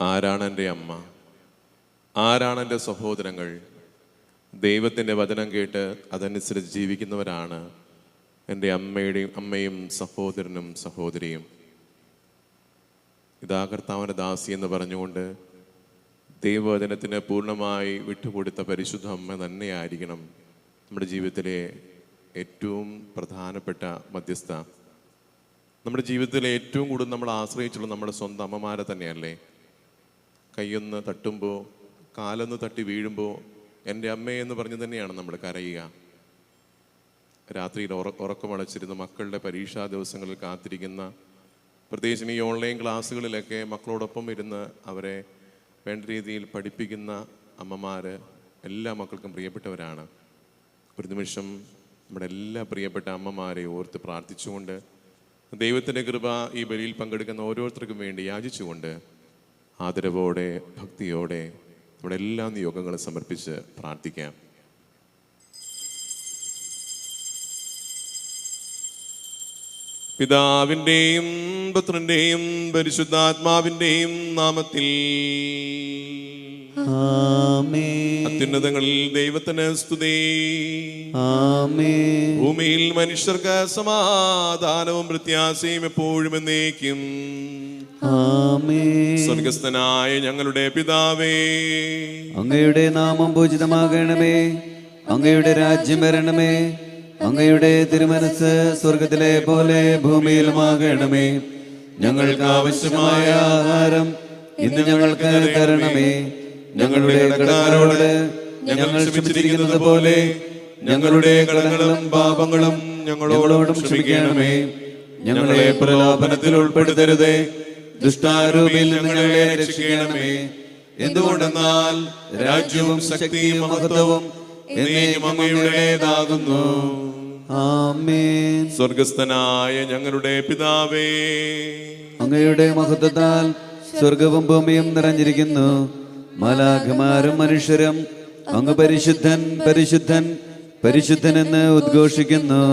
ആരാണ് എൻ്റെ അമ്മ? ആരാണ് എൻ്റെ സഹോദരങ്ങൾ? ദൈവത്തിൻ്റെ വചനം കേട്ട് അതനുസരിച്ച് ജീവിക്കുന്നവരാണ് എൻ്റെ അമ്മയും സഹോദരനും സഹോദരിയും. ഇതാ കർത്താവിൻ്റെ ദാസി എന്ന് പറഞ്ഞുകൊണ്ട് ദൈവവചനത്തിന് പൂർണ്ണമായി വിട്ടുകൊടുത്ത പരിശുദ്ധ അമ്മ തന്നെയായിരിക്കണം നമ്മുടെ ജീവിതത്തിലെ ഏറ്റവും പ്രധാനപ്പെട്ട മധ്യസ്ഥ. നമ്മുടെ ജീവിതത്തിലെ ഏറ്റവും കൂടുതൽ നമ്മൾ ആശ്രയിച്ചുള്ള നമ്മുടെ സ്വന്തം അമ്മമാരെ തന്നെയല്ലേ? കൈയൊന്ന് തട്ടുമ്പോൾ, കാലൊന്ന് തട്ടി വീഴുമ്പോൾ എൻ്റെ അമ്മയെന്ന് പറഞ്ഞ് തന്നെയാണ് നമ്മൾ കരയുക. രാത്രിയിൽ ഉറക്കമടച്ചിരുന്ന് മക്കളുടെ പരീക്ഷാ ദിവസങ്ങളിൽ കാത്തിരിക്കുന്ന, പ്രത്യേകിച്ചും ഈ ഓൺലൈൻ ക്ലാസ്സുകളിലൊക്കെ മക്കളോടൊപ്പം ഇരുന്ന് അവരെ വേണ്ട രീതിയിൽ പഠിപ്പിക്കുന്ന അമ്മമാർ എല്ലാ മക്കൾക്കും പ്രിയപ്പെട്ടവരാണ്. ഒരു നിമിഷം നമ്മുടെ എല്ലാ പ്രിയപ്പെട്ട അമ്മമാരെ ഓർത്ത് പ്രാർത്ഥിച്ചുകൊണ്ട് ദൈവത്തിൻ്റെ കൃപ ഈ ബലിയിൽ പങ്കെടുക്കുന്ന ഓരോരുത്തർക്കും വേണ്ടി യാചിച്ചുകൊണ്ട് ആദരവോടെ ഭക്തിയോടെ നമ്മുടെ എല്ലാ നിയോഗങ്ങളും സമർപ്പിച്ച് പ്രാർത്ഥിക്കാം. പിതാവിൻ്റെയും പുത്രൻ്റെയും പരിശുദ്ധാത്മാവിൻ്റെയും നാമത്തിൽ ആമേൻ. അത്യുന്നതങ്ങളിൽ ദൈവത്തിന് സ്തുതി. ആമേൻ. ഭൂമിയിൽ മനുഷ്യർക്ക് സമാധാനവും പ്രത്യാശയും എപ്പോഴും എന്നേക്കും. ആമേൻ. സ്വർഗസ്ഥനായ ഞങ്ങളുടെ പിതാവേ, അങ്ങയുടെ നാമം പൂജിതമാകണമേ. അങ്ങയുടെ രാജ്യം വരണമേ. അങ്ങയുടെ തിരുമനസ് സ്വർഗത്തിലെ പോലെ ഭൂമിയിലുമാകണമേ. ഞങ്ങൾക്ക് ആവശ്യമായ ആഹാരം ഇന്ന് ഞങ്ങൾക്ക് തരണമേ. ഞങ്ങളുടെ കടക്കാരോട് ഞങ്ങൾ ക്ഷമിച്ചിരിക്കുന്നത് പോലെ ഞങ്ങളുടെ കടങ്ങളും പാപങ്ങളും ഞങ്ങളോടും ക്ഷമിക്കണമേ. ഞങ്ങളെ പ്രലോഭനത്തിൽ ഉൾപ്പെടുത്തരുതേ, ദുഷ്ടാരൂപിയിൽ ഞങ്ങളെ രക്ഷിക്കണമേ. എന്തുകൊണ്ടെന്നാൽ രാജ്യവും ശക്തിയും മഹത്വവും എന്നേക്കും അങ്ങയുടേതാകുന്നു. ആമേൻ. സ്വർഗസ്ഥനായ ഞങ്ങളുടെ പിതാവേ, അങ്ങയുടെ മഹത്വത്താൽ സ്വർഗവും ഭൂമിയും നിറഞ്ഞിരിക്കുന്നു. മാലാഖമാരും മനുഷ്യരും അങ്ങ് പരിശുദ്ധൻ പരിശുദ്ധൻ പരിശുദ്ധൻ എന്ന് ഉദ്ഘോഷിക്കുന്നു.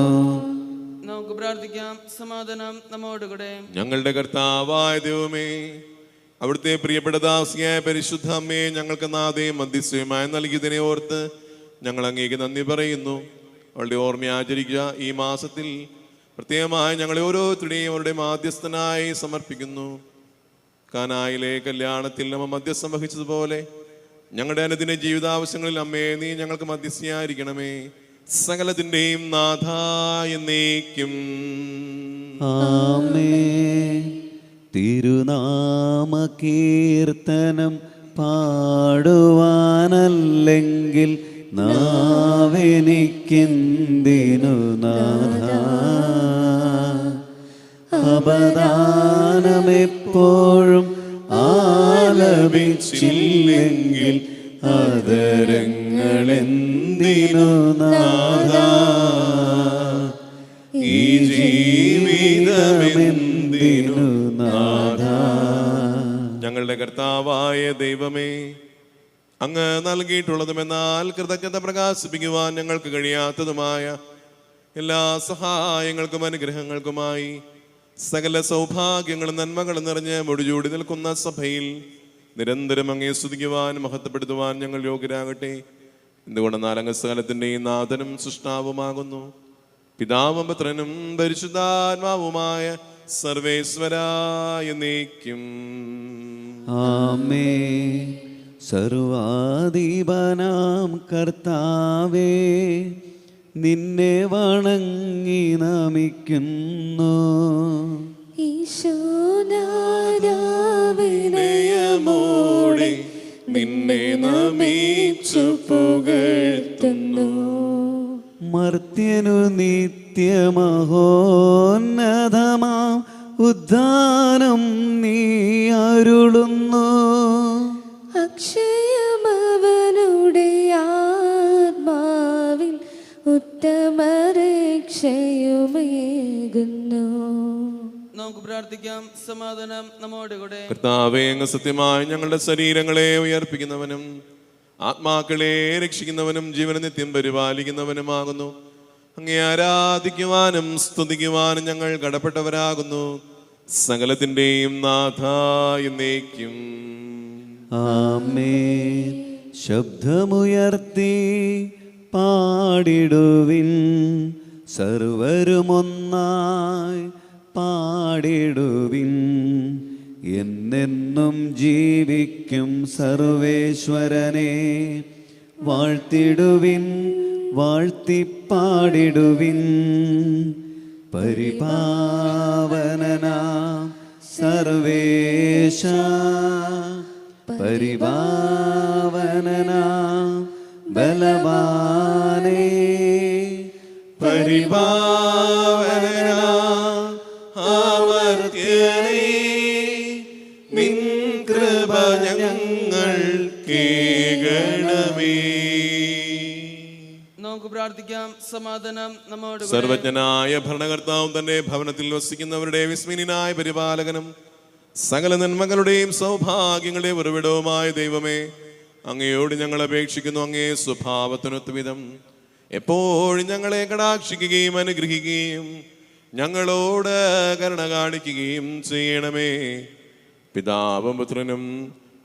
നമുക്ക് പ്രാർത്ഥിക്കാം. സമാധാനം നമ്മോടുകൂടെ. ഞങ്ങളുടെ കർത്താവായ ദൈവമേ, അവിടുത്തെ പ്രിയപ്പെട്ട ദാസിയായ പരിശുദ്ധ അമ്മയെ ഞങ്ങൾക്ക് നാഥയും മധ്യസ്ഥയുമായി നൽകിയതിനെ ഓർത്ത് ഞങ്ങൾ അങ്ങേക്ക് നന്ദി പറയുന്നു. അവളുടെ ഓർമ്മ ആചരിക്കുക ഈ മാസത്തിൽ പ്രത്യേകമായി ഞങ്ങളെ ഓരോരുത്തരുടെയും അവരുടെ മാധ്യസ്ഥനായി സമർപ്പിക്കുന്നു. കാനായിലെ കല്യാണത്തിൽ നമ്മ മധ്യസ്ഥം വഹിച്ചതുപോലെ ഞങ്ങളുടെ അനുദിന ജീവിതാവശ്യങ്ങളിൽ അമ്മയെ നീ ഞങ്ങൾക്ക് മധ്യസ്ഥയായിരിക്കണമേ. സകലത്തിൻ്റെയും നാഥ എന്നേക്കും. ആമേൻ. തിരുനാമ കീർത്തനം പാടുവാനല്ലെങ്കിൽ നാവെനിക്കെന്തിനു നാഥ. അപദാനമെപ്പോഴും ആലപിച്ചില്ലെങ്കിൽ അതരങ്ങളെന്തിനു നാഥ. ഈ ജീവിതമെന്തിനു നാഥ. ഞങ്ങളുടെ കർത്താവായ ദൈവമേ, അങ്ങ് നൽകിയിട്ടുള്ളതുമെന്നാൽ കൃതജ്ഞത പ്രകാശിപ്പിക്കുവാൻ ഞങ്ങൾക്ക് കഴിയാത്തതുമായ എല്ലാ സഹായങ്ങൾക്കും അനുഗ്രഹങ്ങൾക്കുമായി സകല സൗഭാഗ്യങ്ങളും നന്മകളും നിറഞ്ഞ് മുടിചൂടി നിൽക്കുന്ന സഭയിൽ നിരന്തരം അങ്ങേ സ്തുതിക്കുവാൻ മഹത്വപ്പെടുത്തുവാൻ ഞങ്ങൾ യോഗ്യരാകട്ടെ. എന്തുകൊണ്ടെന്നാൽ അങ്ങ് സകലത്തിൻ്റെയും നാഥനും സൃഷ്ടാവുമാകുന്നു. പിതാവും പുത്രനും പരിശുദ്ധാത്മാവുമായ സർവേശ്വരായ എന്നേക്കും. ആമേൻ. സർവാധിപനാം കർത്താവേ, നിന്നെ വണങ്ങി നമിക്കുന്നു. ഈശോനാദാവിനയമോടെ നിന്നെ നമിച്ചു പുകഴ്ത്തുന്നു. മർത്യനു നിത്യമഹോന്നതമാം ഉദ്ധാനം നീ അരുളുന്നു. അക്ഷയമവനുടെ ആത്മാവിൽ ഉത്തമരക്ഷയുമേകുന്നു. നമുക്ക് പ്രാർത്ഥിക്കാം. സമാധാനം നമ്മോടുകൂടെ. കർത്താവേ, അങ്ങ് സത്യമായി ഞങ്ങളുടെ ശരീരങ്ങളെ ഉയർപ്പിക്കുന്നവനും ആത്മാക്കളെ രക്ഷിക്കുന്നവനും ജീവന നിത്യം പരിപാലിക്കുന്നവനുമാകുന്നു. അങ്ങേ ആരാധിക്കുവാനും സ്തുതിക്കുവാനും ഞങ്ങൾ കടപ്പെട്ടവരാകുന്നു. സകലത്തിൻ്റെയും നാഥ എന്നേക്കും. ആമേൻ. ശബ്ദമുയർത്തി പാടിടുവിൻ, സർവരുമൊന്നായി പാടിടുവിൻ. എന്നെന്നും ജീവിക്കും സർവേശ്വരനെ വാഴ്ത്തിടുവിൻ, വാഴ്ത്തിപ്പാടിടുവിൻ. പരിപാവനനാം സർവേശ, പരിപാവനനാം ബലവാനേ, പരിപാവനനാം അമർത്യനേ, നിൻ കൃപ ഞങ്ങൾ കേൾക്കണമേ. നമുക്ക് പ്രാർത്ഥിക്കാം. സമാധാനം നമ്മോട് കൂടെ. സർവജ്ഞനായ ഭരണകർത്താവും തന്റെ ഭവനത്തിൽ വസിക്കുന്നവരുടെ വിസ്മയനായ പരിപാലകനും സകല നന്മകളുടെയും സൗഭാഗ്യങ്ങളുടെയും ഉറവിടവുമായ ദൈവമേ, അങ്ങയോട് ഞങ്ങൾ അപേക്ഷിക്കുന്നു. അങ്ങേ സ്വഭാവത്തിനൊത്ത വിധം എപ്പോഴും ഞങ്ങളെ കടാക്ഷിക്കുകയും അനുഗ്രഹിക്കുകയും ഞങ്ങളോട് കരുണ കാണിക്കുകയും ചെയ്യണമേ. പിതാവും പുത്രനും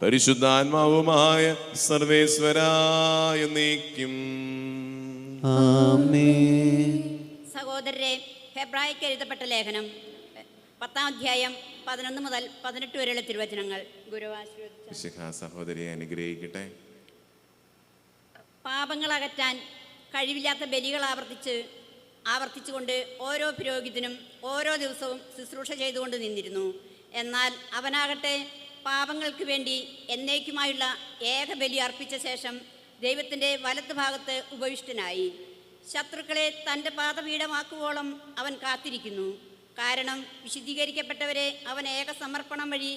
പരിശുദ്ധാത്മാവുമായ സർവേശ്വരായ എന്നേക്കും. ആമേൻ. സഹോദരരെ, ഹെബ്രായർക്ക് എഴുതപ്പെട്ട ലേഖനം 10-ാം അധ്യായം 11 മുതൽ 18 വരെയുള്ള തിരുവചനങ്ങൾ ഗുരുവാശ്രയിച്ച സഹോദരിയെ അനുഗ്രഹിക്കട്ടെ. പാപങ്ങൾ അകറ്റാൻ കഴിവില്ലാത്ത ബലികൾ ആവർത്തിച്ചുകൊണ്ട് ഓരോ പുരോഹിതനും ഓരോ ദിവസവും ശുശ്രൂഷ ചെയ്തുകൊണ്ട് നിന്നിരുന്നു. എന്നാൽ അവനാകട്ടെ പാപങ്ങൾക്ക് വേണ്ടി എന്നേക്കുമായുള്ള ഏക ബലി അർപ്പിച്ച ശേഷം ദൈവത്തിൻ്റെ വലത്ത് ഭാഗത്ത് ഉപവിഷ്ടനായി. ശത്രുക്കളെ തൻ്റെ പാദപീഠമാക്കുവോളം അവൻ കാത്തിരിക്കുന്നു. കാരണം വിശുദ്ധീകരിക്കപ്പെട്ടവരെ അവൻ ഏക സമർപ്പണം വഴി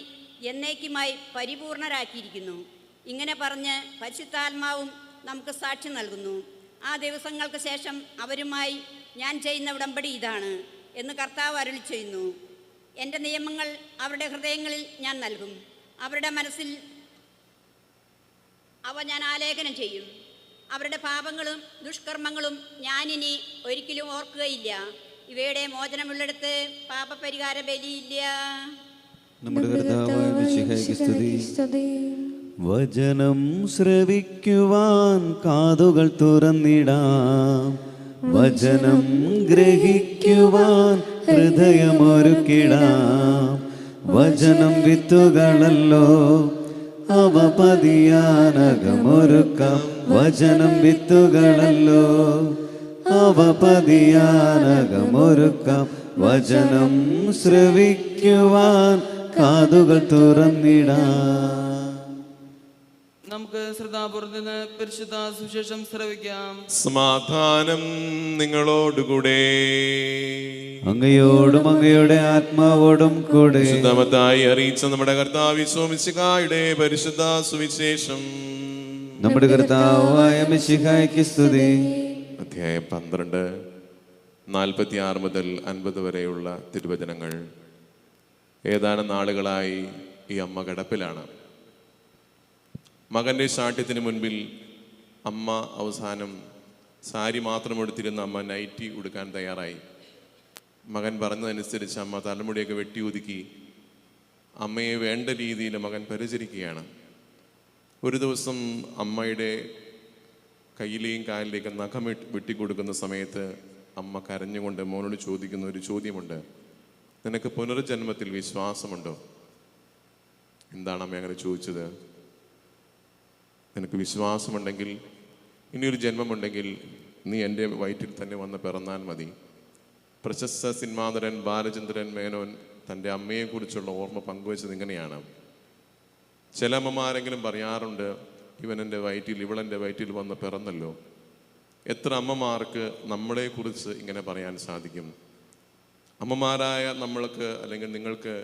എന്നേക്കുമായി പരിപൂർണരാക്കിയിരിക്കുന്നു. ഇങ്ങനെ പറഞ്ഞ് പരിശുദ്ധാത്മാവും നമുക്ക് സാക്ഷ്യം നൽകുന്നു. ആ ദിവസങ്ങൾക്ക് ശേഷം അവരുമായി ഞാൻ ചെയ്യുന്ന ഉടമ്പടി ഇതാണ് എന്ന് കർത്താവ് അരുളി ചെയ്യുന്നു. എൻ്റെ നിയമങ്ങൾ അവരുടെ ഹൃദയങ്ങളിൽ ഞാൻ നൽകും, അവരുടെ മനസ്സിൽ അവ ഞാൻ ആലേഖനം ചെയ്യും. അവരുടെ പാപങ്ങളും ദുഷ്കർമ്മങ്ങളും ഞാനിനി ഒരിക്കലും ഓർക്കുകയില്ല. ഇവയുടെ മോചനമുള്ളിടത്ത് പാപപരിഹാര ബലിയില്ല. നമ്മുടെ കർത്താവായ മിശിഹായ്ക്ക് സ്തുതി. വചനം ശ്രവിക്കുവാൻ കാതുകൾ തുറന്നിടാം, വചനം ഗ്രഹിക്കുവാൻ ഹൃദയമൊരുക്കിടാം. വചനം വിത്തുകളല്ലോ, അവ പതിയാനകമൊരുക്കാം. വചനം വിത്തുകളല്ലോ, അവ പതിയാനകമൊരുക്കാം. വചനം ശ്രവിക്കുവാൻ കാതുകൾ തുറന്നിടാം. നമുക്ക് ശ്രദ്ധാപൂർവ്വം പരിശുദ്ധ സുവിശേഷം ശ്രവിക്കാം. സമാധാനം നിങ്ങളോടുകൂടെ. അങ്ങയോടും അങ്ങയുടെ ആത്മാവോടും കൂടെ. വിശുദ്ധമത്തായി അറിയിച്ച നമ്മുടെ കർത്താവ് മിശിഹായുടെ പരിശുദ്ധ സുവിശേഷം. നമ്മുടെ കർത്താവായ മിശിഹായ്ക്ക് സ്തുതി. അധ്യായം 12 46 മുതൽ 50 വരെയുള്ള തിരുവചനങ്ങൾ. ഏതാനും നാളുകളായി ഈ അമ്മ കിടപ്പിലാണ്. മകൻ്റെ ശാഠ്യത്തിന് മുൻപിൽ അമ്മ അവസാനം സാരി മാത്രം എടുത്തിരുന്ന അമ്മ നൈറ്റി ഉടുക്കാൻ തയ്യാറായി. മകൻ പറഞ്ഞതനുസരിച്ച് അമ്മ തലമുടിയൊക്കെ വെട്ടി ഒതുക്കി അമ്മയെ വേണ്ട രീതിയിൽ മകൻ പരിചരിക്കുകയാണ്. ഒരു ദിവസം അമ്മയുടെ കയ്യിലെയും കാലിലേക്ക് നഖം വെട്ടിക്കൊടുക്കുന്ന സമയത്ത് അമ്മ കരഞ്ഞുകൊണ്ട് മോനോട് ചോദിക്കുന്ന ഒരു ചോദ്യമുണ്ട്: നിനക്ക് പുനർജന്മത്തിൽ വിശ്വാസമുണ്ടോ? എന്താണ് അമ്മ അങ്ങനെ ചോദിച്ചത്? നിനക്ക് വിശ്വാസമുണ്ടെങ്കിൽ, ഇനിയൊരു ജന്മമുണ്ടെങ്കിൽ നീ എൻ്റെ വയറ്റിൽ തന്നെ വന്ന് പിറന്നാൽ മതി. പ്രശസ്ത സിനിമാനടൻ ബാലചന്ദ്രൻ മേനോൻ തൻ്റെ അമ്മയെക്കുറിച്ചുള്ള ഓർമ്മ പങ്കുവച്ചത് ഇങ്ങനെയാണ്: ചില അമ്മമാരെങ്കിലും പറയാറുണ്ട്, ഇവൻ എൻ്റെ വയറ്റിൽ, ഇവളെൻ്റെ വയറ്റിൽ വന്ന് പിറന്നല്ലോ. എത്ര അമ്മമാർക്ക് നമ്മളെക്കുറിച്ച് ഇങ്ങനെ പറയാൻ സാധിക്കും? അമ്മമാരായ നമ്മൾക്ക് അല്ലെങ്കിൽ നിങ്ങൾക്ക്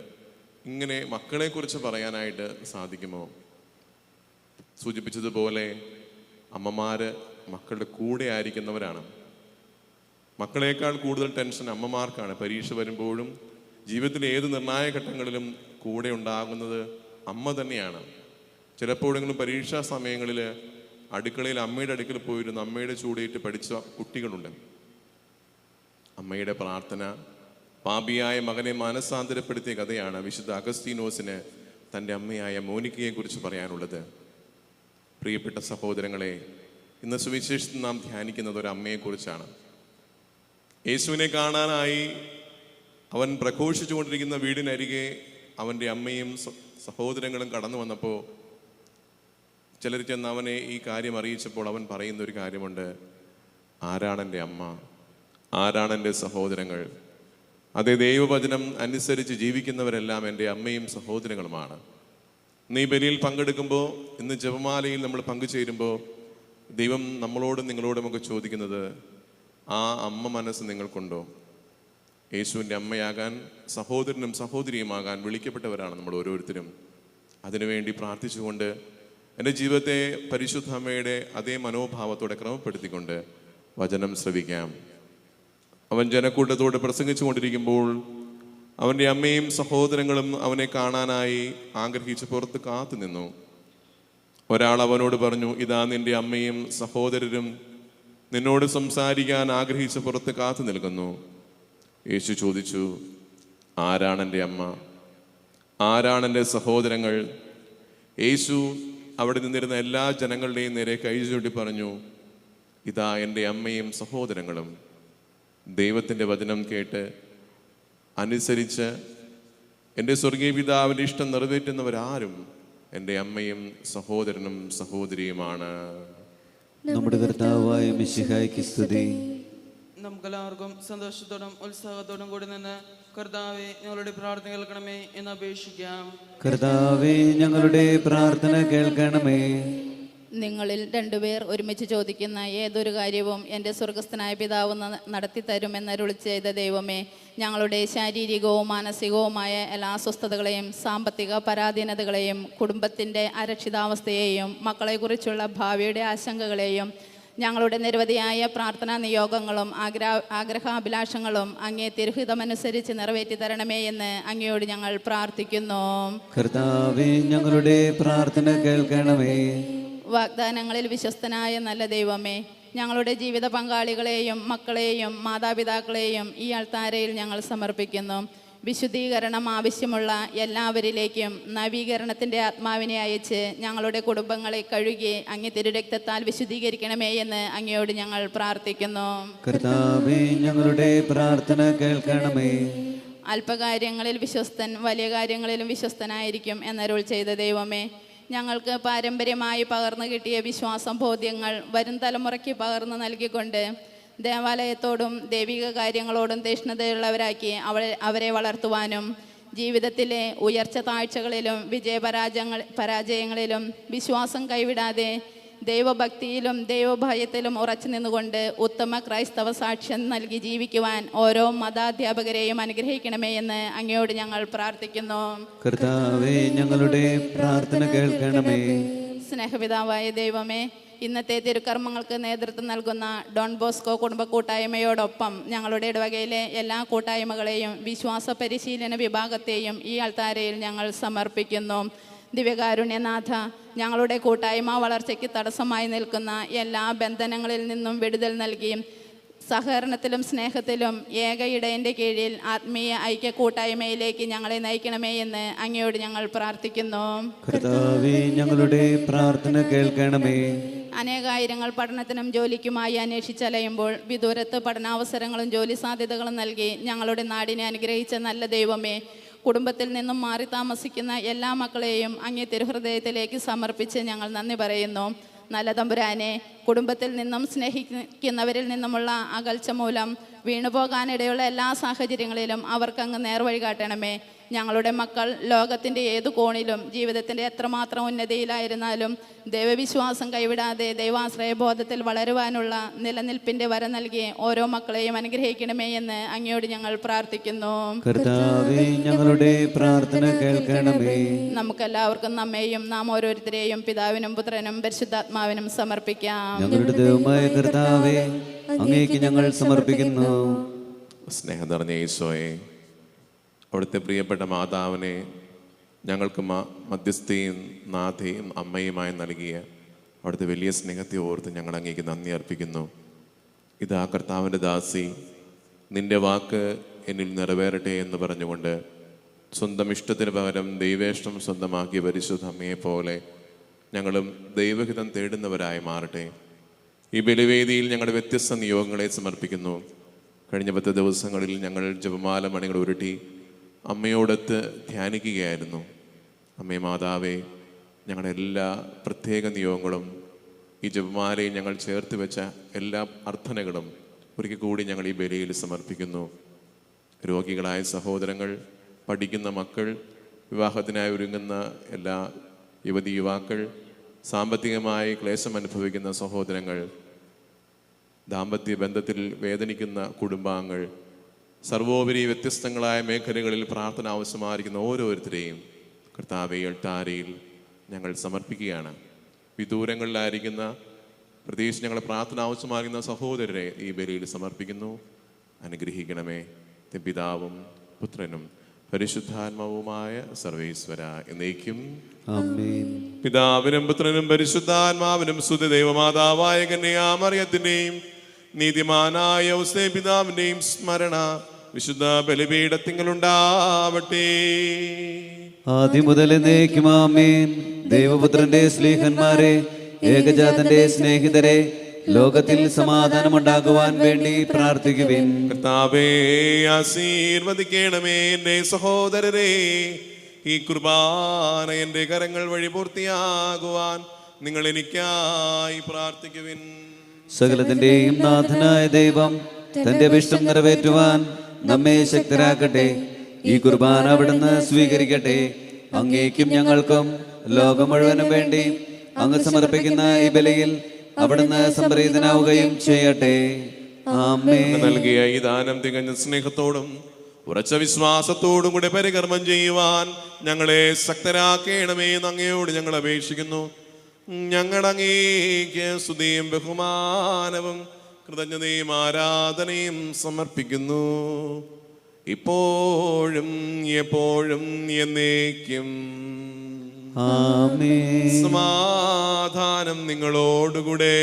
ഇങ്ങനെ മക്കളെക്കുറിച്ച് പറയാനായിട്ട് സാധിക്കുമോ? സൂചിപ്പിച്ചതുപോലെ അമ്മമാര് മക്കളുടെ കൂടെ ആയിരിക്കുന്നവരാണ്. മക്കളേക്കാൾ കൂടുതൽ ടെൻഷൻ അമ്മമാർക്കാണ്. പരീക്ഷ വരുമ്പോഴും ജീവിതത്തിലെ ഏത് നിർണായക ഘട്ടങ്ങളിലും കൂടെ ഉണ്ടാകുന്നത് അമ്മ തന്നെയാണ്. ചിലപ്പോഴെങ്കിലും പരീക്ഷാ സമയങ്ങളിൽ അടുക്കളയിൽ അമ്മയുടെ അടുക്കൽ പോയിരുന്ന് അമ്മയുടെ ചൂടേറ്റ് പഠിച്ച കുട്ടികളുണ്ട്. അമ്മയുടെ പ്രാർത്ഥന പാപിയായ മകനെ മാനസാന്തരപ്പെടുത്തിയ കഥയാണ് വിശുദ്ധ അഗസ്തീനോസിന് തൻ്റെ അമ്മയായ മോനിക്കയെക്കുറിച്ച് പറയാനുള്ളത്. പ്രിയപ്പെട്ട സഹോദരങ്ങളെ, ഇന്ന് സുവിശേഷത്തിൽ നാം ധ്യാനിക്കുന്നത് ഒരു അമ്മയെക്കുറിച്ചാണ്. യേശുവിനെ കാണാനായി അവൻ പ്രഘോഷിച്ചുകൊണ്ടിരിക്കുന്ന വീടിനരികെ അവൻ്റെ അമ്മയും സഹോദരങ്ങളും കടന്നു വന്നപ്പോൾ ചിലർ ചെന്ന് അവനെ ഈ കാര്യം അറിയിച്ചപ്പോൾ അവൻ പറയുന്ന ഒരു കാര്യമുണ്ട്: ആരാണെൻ്റെ അമ്മ, ആരാണെൻ്റെ സഹോദരങ്ങൾ? അതേ, ദൈവവചനം അനുസരിച്ച് ജീവിക്കുന്നവരെല്ലാം എൻ്റെ അമ്മയും സഹോദരങ്ങളുമാണ്. ഇന്ന് ഈ ബലിയിൽ പങ്കെടുക്കുമ്പോൾ, ഇന്ന് ജപമാലയിൽ നമ്മൾ പങ്കുചേരുമ്പോൾ ദൈവം നമ്മളോടും നിങ്ങളോടുമൊക്കെ ചോദിക്കുന്നത്, ആ അമ്മ മനസ്സ് നിങ്ങൾക്കുണ്ടോ? യേശുവിൻ്റെ അമ്മയാകാൻ, സഹോദരനും സഹോദരിയുമാകാൻ വിളിക്കപ്പെട്ടവരാണ് നമ്മൾ ഓരോരുത്തരും. അതിനുവേണ്ടി പ്രാർത്ഥിച്ചുകൊണ്ട് എൻ്റെ ജീവിതത്തെ പരിശുദ്ധ അമ്മയുടെ അതേ മനോഭാവത്തോടെ ക്രമപ്പെടുത്തിക്കൊണ്ട് വചനം ശ്രവിക്കാം. അവൻ ജനക്കൂട്ടത്തോട് പ്രസംഗിച്ചു കൊണ്ടിരിക്കുമ്പോൾ അവൻ്റെ അമ്മയും സഹോദരങ്ങളും അവനെ കാണാനായി ആഗ്രഹിച്ച് പുറത്ത് കാത്തു നിന്നു. ഒരാൾ അവനോട് പറഞ്ഞു, ഇതാ നിന്റെ അമ്മയും സഹോദരരും നിന്നോട് സംസാരിക്കാൻ ആഗ്രഹിച്ച് പുറത്ത് കാത്തു നിൽക്കുന്നു. യേശു ചോദിച്ചു, ആരാണെൻ്റെ അമ്മ, ആരാണെൻ്റെ സഹോദരങ്ങൾ? യേശു അവിടെ നിന്നിരുന്ന എല്ലാ ജനങ്ങളുടെയും നേരെ കൈ ചൂണ്ടി പറഞ്ഞു, ഇതാ എൻ്റെ അമ്മയും സഹോദരങ്ങളും. ദൈവത്തിൻ്റെ വചനം കേട്ട് അനുസരിച്ച് എൻ്റെ സ്വർഗീയ പിതാവിൻ്റെ ഇഷ്ടം നിറവേറ്റുന്നവരാരും എൻ്റെ അമ്മയും സഹോദരനും സഹോദരിയുമാണ്. നമ്മുടെ കർത്താവായ മിശിഹായ്ക്ക് സ്തുതി. നമുക്കെല്ലാവർക്കും സന്തോഷത്തോടും ഉത്സാഹത്തോടും കൂടി നിന്ന് കർത്താവെ ഞങ്ങളുടെ പ്രാർത്ഥന കേൾക്കണമേ എന്ന് അപേക്ഷിക്കാം. കർത്താവേ, ഞങ്ങളുടെ പ്രാർത്ഥന കേൾക്കണമേ. നിങ്ങളിൽ രണ്ടുപേർ ഒരുമിച്ച് ചോദിക്കുന്ന ഏതൊരു കാര്യവും എൻ്റെ സ്വർഗസ്ഥനായ പിതാവ് നടത്തി തരുമെന്നരുളി ചെയ്ത ദൈവമേ, ഞങ്ങളുടെ ശാരീരികവും മാനസികവുമായ എല്ലാ അസ്വസ്ഥതകളെയും സാമ്പത്തിക പരാധീനതകളെയും കുടുംബത്തിൻ്റെ അരക്ഷിതാവസ്ഥയെയും മക്കളെക്കുറിച്ചുള്ള ഭാവിയുടെ ആശങ്കകളെയും ഞങ്ങളുടെ നിരവധിയായ പ്രാർത്ഥനാ നിയോഗങ്ങളും ആഗ്രഹാഭിലാഷങ്ങളും അങ്ങേ തിരുഹിതമനുസരിച്ച് നിറവേറ്റി തരണമേ എന്ന് അങ്ങയോട് ഞങ്ങൾ പ്രാർത്ഥിക്കുന്നു. കർത്താവേ, ഞങ്ങളുടെ പ്രാർത്ഥന കേൾക്കണമേ. വാഗ്ദാനങ്ങളിൽ വിശ്വസ്തനായ നല്ല ദൈവമേ, ഞങ്ങളുടെ ജീവിത പങ്കാളികളെയും മക്കളെയും മാതാപിതാക്കളെയും ഈ അൾത്താരയിൽ ഞങ്ങൾ സമർപ്പിക്കുന്നു. വിശുദ്ധീകരണം ആവശ്യമുള്ള എല്ലാവരിലേക്കും നവീകരണത്തിൻ്റെ ആത്മാവിനെ അയച്ച് ഞങ്ങളുടെ കുടുംബങ്ങളെ കഴുകി അങ്ങേ തിരുരക്തത്താൽ വിശുദ്ധീകരിക്കണമേ എന്ന് അങ്ങയോട് ഞങ്ങൾ പ്രാർത്ഥിക്കുന്നു. കർത്താവേ, ഞങ്ങളുടെ പ്രാർത്ഥന കേൾക്കണമേ. അല്പകാര്യങ്ങളിൽ വിശ്വസ്തൻ വലിയ കാര്യങ്ങളിലും വിശ്വസ്തനായിരിക്കും എന്നരുൾ ചെയ്ത ദൈവമേ, ഞങ്ങൾക്ക് പാരമ്പര്യമായി പകർന്നു കിട്ടിയ വിശ്വാസം ബോധ്യങ്ങൾ വരും തലമുറയ്ക്ക് പകർന്നു നൽകിക്കൊണ്ട് ദേവാലയത്തോടും ദൈവിക കാര്യങ്ങളോടും തീഷ്ണതയുള്ളവരാക്കി അവരെ വളർത്തുവാനും ജീവിതത്തിലെ ഉയർച്ച താഴ്ചകളിലും പരാജയങ്ങളിലും വിശ്വാസം കൈവിടാതെ ദൈവഭക്തിയിലും ദൈവഭയത്തിലും ഉറച്ചു നിന്നുകൊണ്ട് ഉത്തമ ക്രൈസ്തവ സാക്ഷ്യം നൽകി ജീവിക്കുവാൻ ഓരോ മതാധ്യാപകരെയും അനുഗ്രഹിക്കണമേ എന്ന് അങ്ങയോട് ഞങ്ങൾ പ്രാർത്ഥിക്കുന്നു. കർത്താവേ, ഞങ്ങളുടെ പ്രാർത്ഥന കേൾക്കണമേ. സ്നേഹപിതാവായ ദൈവമേ, ഇന്നത്തെ തിരുക്കർമ്മങ്ങൾക്ക് നേതൃത്വം നൽകുന്ന ഡോൺ ബോസ്കോ കുടുംബ കൂട്ടായ്മയോടൊപ്പം ഞങ്ങളുടെ ഇടവകയിലെ എല്ലാ കൂട്ടായ്മകളെയും വിശ്വാസ പരിശീലന വിഭാഗത്തെയും ഈ അൾത്താരയിൽ ഞങ്ങൾ സമർപ്പിക്കുന്നു. ദിവ്യകാരുണ്യനാഥ, ഞങ്ങളുടെ കൂട്ടായ്മ വളർച്ചയ്ക്ക് തടസ്സമായി നിൽക്കുന്ന എല്ലാ ബന്ധനങ്ങളിൽ നിന്നും വിടുതൽ നൽകി സഹകരണത്തിലും സ്നേഹത്തിലും ഏക ഇടയൻ്റെ കീഴിൽ ആത്മീയ ഐക്യ കൂട്ടായ്മയിലേക്ക് ഞങ്ങളെ നയിക്കണമേ എന്ന് അങ്ങയോട് ഞങ്ങൾ പ്രാർത്ഥിക്കുന്നു. കർത്താവേ, ഞങ്ങളുടെ പ്രാർത്ഥന കേൾക്കണമേ. അനേകായിരങ്ങൾ പഠനത്തിനും ജോലിക്കുമായി അന്വേഷിച്ചലയുമ്പോൾ വിദൂരത്ത് പഠനാവസരങ്ങളും ജോലി സാധ്യതകളും നൽകി ഞങ്ങളുടെ നാടിനെ അനുഗ്രഹിച്ച നല്ല ദൈവമേ, കുടുംബത്തിൽ നിന്നും മാറി താമസിക്കുന്ന എല്ലാ മക്കളെയും അങ്ങേ തിരുഹൃദയത്തിലേക്ക് സമർപ്പിച്ച് ഞങ്ങൾ നന്ദി പറയുന്നു. നല്ല തമ്പുരാനെ, കുടുംബത്തിൽ നിന്നും സ്നേഹിക്കുന്നവരിൽ നിന്നുമുള്ള അകൽച്ച മൂലം വീണുപോകാനിടയുള്ള എല്ലാ സാഹചര്യങ്ങളിലും അവർക്കങ്ങ് നേർവഴി കാട്ടണമേ. ഞങ്ങളുടെ മക്കൾ ലോകത്തിൻ്റെ ഏതു കോണിലും ജീവിതത്തിൻ്റെ എത്രമാത്രം ഉന്നതിയിലായിരുന്നാലും ദൈവവിശ്വാസം കൈവിടാതെ ദൈവാശ്രയബോധത്തിൽ വളരുവാനുള്ള നിലനിൽപ്പിൻ്റെ വരം നൽകി ഓരോ മക്കളെയും അനുഗ്രഹിക്കണമേ എന്ന് അങ്ങയോട് ഞങ്ങൾ പ്രാർത്ഥിക്കുന്നു. കർത്താവേ, ഞങ്ങളുടെ പ്രാർത്ഥന കേൾക്കണമേ. നമുക്കെല്ലാവർക്കും നമ്മെയും നാം ഓരോരുത്തരെയും പിതാവിനും പുത്രനും പരിശുദ്ധാത്മാവിനും സമർപ്പിക്കാം. ഞങ്ങളുടെ ദൈവമായ കർത്താവേ, അങ്ങേക്ക് ഞങ്ങൾ സമർപ്പിക്കുന്നു. സ്നേഹം നിറഞ്ഞ ഈശോയെ, അവിടുത്തെ പ്രിയപ്പെട്ട മാതാവിനെ ഞങ്ങൾക്ക് മധ്യസ്ഥയും നാഥയും അമ്മയുമായി നൽകിയ അവിടുത്തെ വലിയ സ്നേഹത്തെ ഓർത്ത് ഞങ്ങൾ അങ്ങേക്ക് നന്ദി അർപ്പിക്കുന്നു. ഇതാ കർത്താവിൻ്റെ ദാസി നിന്റെ വാക്ക് എന്നിൽ നിറവേറട്ടെ എന്ന് പറഞ്ഞുകൊണ്ട് സ്വന്തം ഇഷ്ടത്തിന് പകരം ദൈവേഷ്ടം സ്വന്തമാക്കിയ പരിശുദ്ധ അമ്മയെ പോലെ ഞങ്ങളും ദൈവഹിതം തേടുന്നവരായി മാറട്ടെ. ഈ ബലിവേദിയിൽ ഞങ്ങളുടെ വ്യത്യസ്ത നിയോഗങ്ങളെ സമർപ്പിക്കുന്നു. കഴിഞ്ഞ 10 ദിവസങ്ങളിൽ ഞങ്ങൾ ജപമാല മണികൾ ഉരുട്ടി അമ്മയോടൊത്ത് ധ്യാനിക്കുകയായിരുന്നു. അമ്മേ മാതാവേ, ഞങ്ങളുടെ എല്ലാ പ്രത്യേക നിയോഗങ്ങളും ഈ ജപമാലയിൽ ഞങ്ങൾ ചേർത്ത് വെച്ച എല്ലാ അർത്ഥനകളും ഒരിക്കൽ കൂടി ഞങ്ങൾ ഈ ബലിയിൽ സമർപ്പിക്കുന്നു. രോഗികളായ സഹോദരങ്ങൾ, പഠിക്കുന്ന മക്കൾ, വിവാഹത്തിനായി ഒരുങ്ങുന്ന എല്ലാ യുവതി യുവാക്കൾ, സാമ്പത്തികമായി ക്ലേശം അനുഭവിക്കുന്ന സഹോദരങ്ങൾ, ദാമ്പത്യ ബന്ധത്തിൽ വേദനിക്കുന്ന കുടുംബാംഗങ്ങൾ, സർവോപരി വ്യത്യസ്തങ്ങളായ മേഖലകളിൽ പ്രാർത്ഥന ആവശ്യമായിരിക്കുന്ന ഓരോരുത്തരെയും കർത്താവേ അൾത്താരയിൽ ഞങ്ങൾ സമർപ്പിക്കുകയാണ്. വിദൂരങ്ങളിലായിരിക്കുന്ന, പ്രത്യേകിച്ച് ഞങ്ങളെ പ്രാർത്ഥന ആവശ്യമായിരിക്കുന്ന സഹോദരരെ ഈ ബലിയിൽ സമർപ്പിക്കുന്നു. അനുഗ്രഹിക്കണമേ. പിതാവും പുത്രനും പരിശുദ്ധാത്മാവുമായ സർവേശ്വര എന്നേക്കും ആമേൻ. പിതാവിനും പുത്രനും പരിശുദ്ധാത്മാവിനും സ്തുതി. ദൈവമാതാവായ കന്യകാമറിയത്തിന്റെയും നീതിമാനായ ഔസേ പിതാവിന്റെയും സ്മരണ വിശുദ്ധ ബലിപീഠത്തിങ്കലുണ്ടാവട്ടെ. ആദ്യം മുതൽ എന്നേക്കും ആമേൻ. ദൈവപുത്രന്റെ സ്നേഹന്മാരെ, ഏകജാതന്റെ സ്നേഹിതരെ, ലോകത്തിൽ സമാധാനമുണ്ടാകുവാൻ വേണ്ടി പ്രാർത്ഥിക്കുവിൻ. കർത്താവേ ആശീർവദിക്കണമേ എൻ്റെ സഹോദരരെ. ഈ കുർബാന എൻ്റെ കരങ്ങൾ വഴി പൂർത്തിയാകുവാൻ നിങ്ങൾ എനിക്കായി പ്രാർത്ഥിക്കുവിൻ. സകലത്തിന്റെയും നാഥനായ ദൈവം തന്റെ അഭിഷ്ടം നിറവേറ്റുവാൻ നമ്മെ ശക്തരാക്കട്ടെ. ഈ കുർബാന അവിടുന്ന് സ്വീകരിക്കട്ടെ. അങ്ങേക്കും ഞങ്ങൾക്കും ലോകം മുഴുവനും വേണ്ടി അങ്ങ് സമർപ്പിക്കുന്ന ഈ ബലിയിൽ അവിടുന്ന് സംപ്രീതനാവുകയും ചെയ്യട്ടെ. ആമേൻ. നൽകിയ ഈ ദാനം തികഞ്ഞ സ്നേഹത്തോടും ഉറച്ച വിശ്വാസത്തോടും കൂടെ പരികർമ്മം ചെയ്യുവാൻ ഞങ്ങളെ ശക്തരാക്കണമേ എന്ന് അങ്ങയോട് ഞങ്ങൾ അപേക്ഷിക്കുന്നു. ഞങ്ങൾ അങ്ങേക്ക് സ്തുതിയും ബഹുമാനവും കൃതജ്ഞതയും ആരാധനയും സമർപ്പിക്കുന്നു, ഇപ്പോഴും എപ്പോഴും എന്നേക്കും. ആമേൻ. സമാധാനം നിങ്ങളോടുകൂടെ.